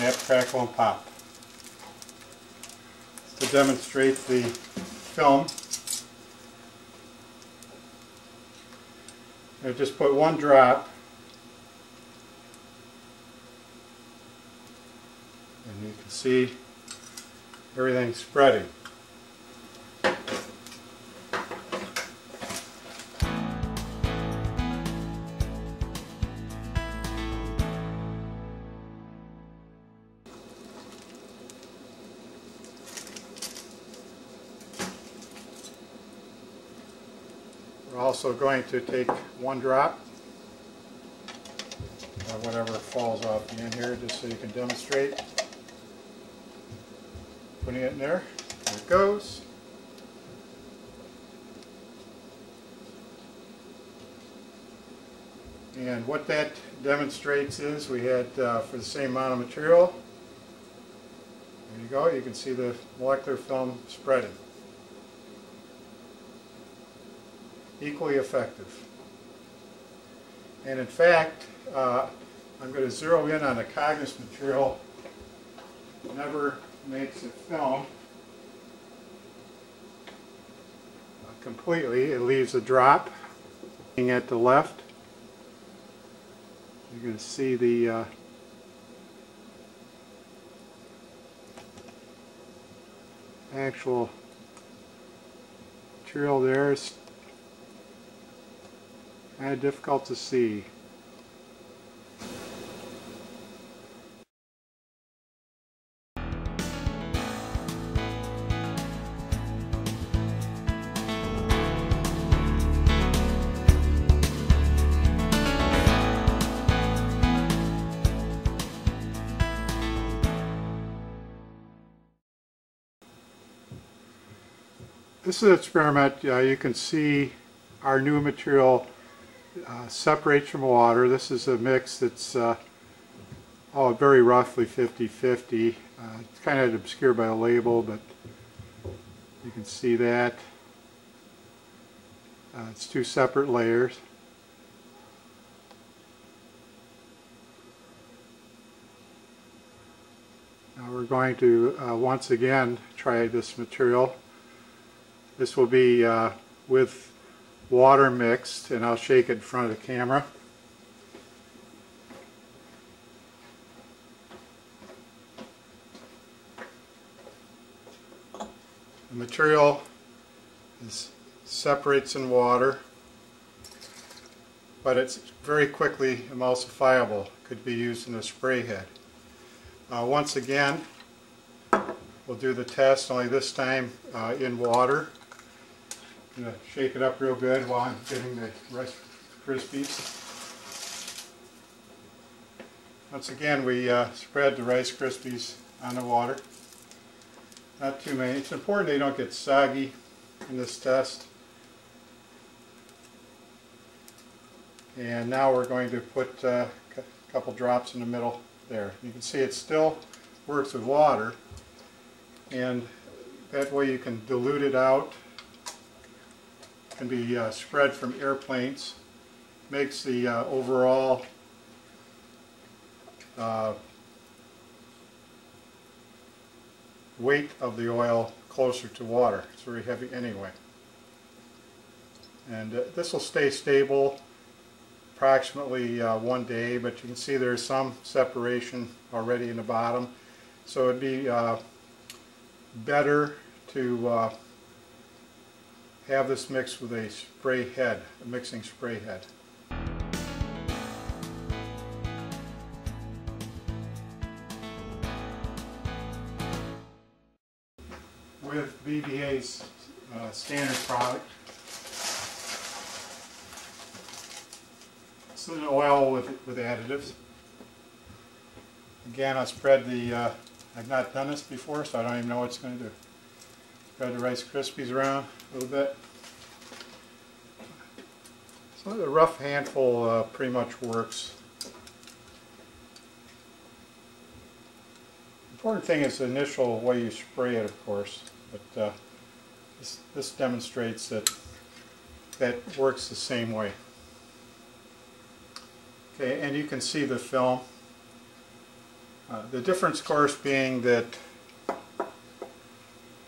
snap, crackle, and pop. To demonstrate the film, I just put one drop, and you can see everything spreading. We're also going to take one drop, or whatever falls off the end here, just so you can demonstrate. Putting it in there, there it goes. And what that demonstrates is we had, for the same amount of material, there you go, you can see the molecular film spreading. Equally effective. And in fact, I'm going to zero in on the Cognis material. Never makes it film completely. It leaves a drop. Looking at the left, you're going to see the actual material there. It's kind of difficult to see. This is an experiment. You can see our new material separates from water. This is a mix that's very roughly 50-50. It's kind of obscured by the label, but you can see that. It's two separate layers. Now we're going to once again try this material. This will be with water mixed, and I'll shake it in front of the camera. The material separates in water, but it's very quickly emulsifiable. Could be used in a spray head. Once again, we'll do the test, only this time in water. I'm going to shake it up real good while I'm getting the Rice Krispies. Once again, we spread the Rice Krispies on the water. Not too many. It's important they don't get soggy in this test. And now we're going to put a couple drops in the middle there. You can see it still works with water, and that way you can dilute it out. Can be spread from airplanes. Makes the overall weight of the oil closer to water. It's very heavy anyway. And this will stay stable approximately 1 day, but you can see there's some separation already in the bottom. So it'd be better to have this mixed with a spray head, a mixing spray head. With BVA's standard product, it's an oil with additives. Again, I'll spread the, I've not done this before, so I don't even know what it's going to do. Spread the Rice Krispies around a little bit. So the rough handful pretty much works. The important thing is the initial way you spray it, of course, but this demonstrates that that works the same way. Okay, and you can see the film. The difference, of course, being that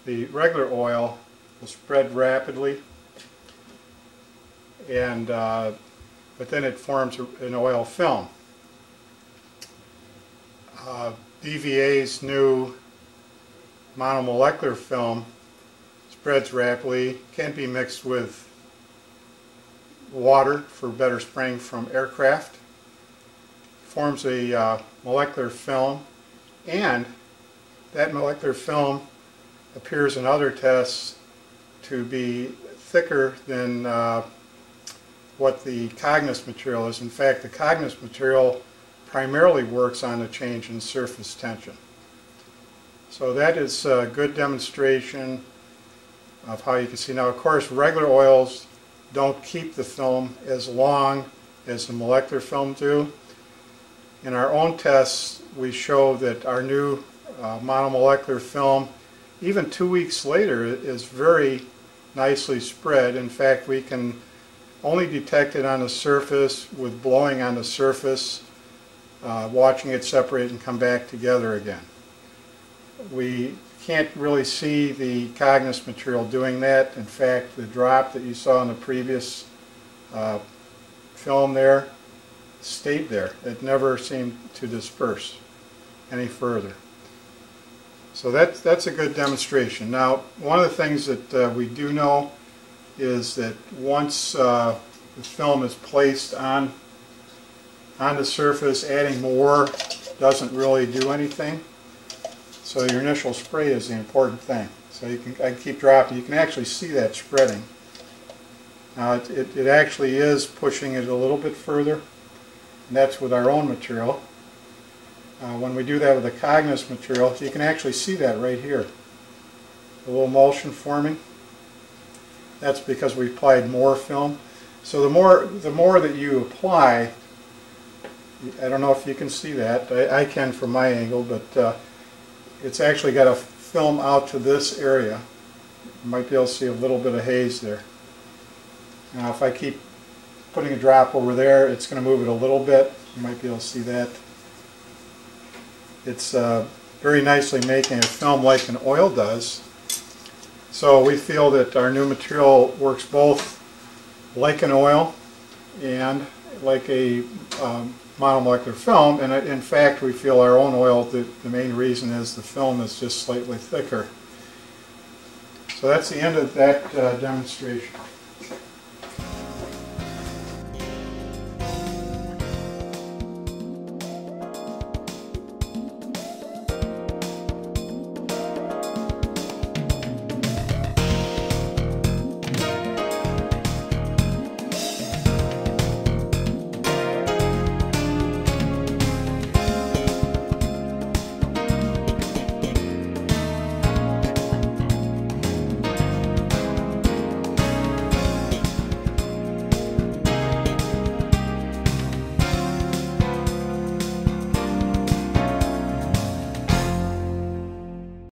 the regular oil will spread rapidly, and but then it forms an oil film. BVA's new monomolecular film spreads rapidly, can be mixed with water for better spraying from aircraft, forms a molecular film, and that molecular film appears in other tests to be thicker than what the Cognis material is. In fact, the Cognis material primarily works on a change in surface tension. So that is a good demonstration of how you can see. Now, of course, regular oils don't keep the film as long as the molecular film do. In our own tests, we show that our new monomolecular film, even 2 weeks later, is very nicely spread. In fact, we can only detect it on the surface with blowing on the surface, watching it separate and come back together again. We can't really see the Cognis material doing that. In fact, the drop that you saw in the previous film there stayed there. It never seemed to disperse any further. So that's a good demonstration. Now, one of the things that we do know is that once the film is placed on the surface, adding more doesn't really do anything. So your initial spray is the important thing. So I can keep dropping. You can actually see that spreading. Now it actually is pushing it a little bit further, and that's with our own material. When we do that with the Cognis material, you can actually see that right here. A little emulsion forming. That's because we applied more film. So the more that you apply, I don't know if you can see that. I can from my angle, but it's actually got a film out to this area. You might be able to see a little bit of haze there. Now if I keep putting a drop over there, it's going to move it a little bit. You might be able to see that. It's very nicely making a film like an oil does. So we feel that our new material works both like an oil and like a monomolecular film, and in fact we feel our own oil, the main reason is the film is just slightly thicker. So that's the end of that demonstration.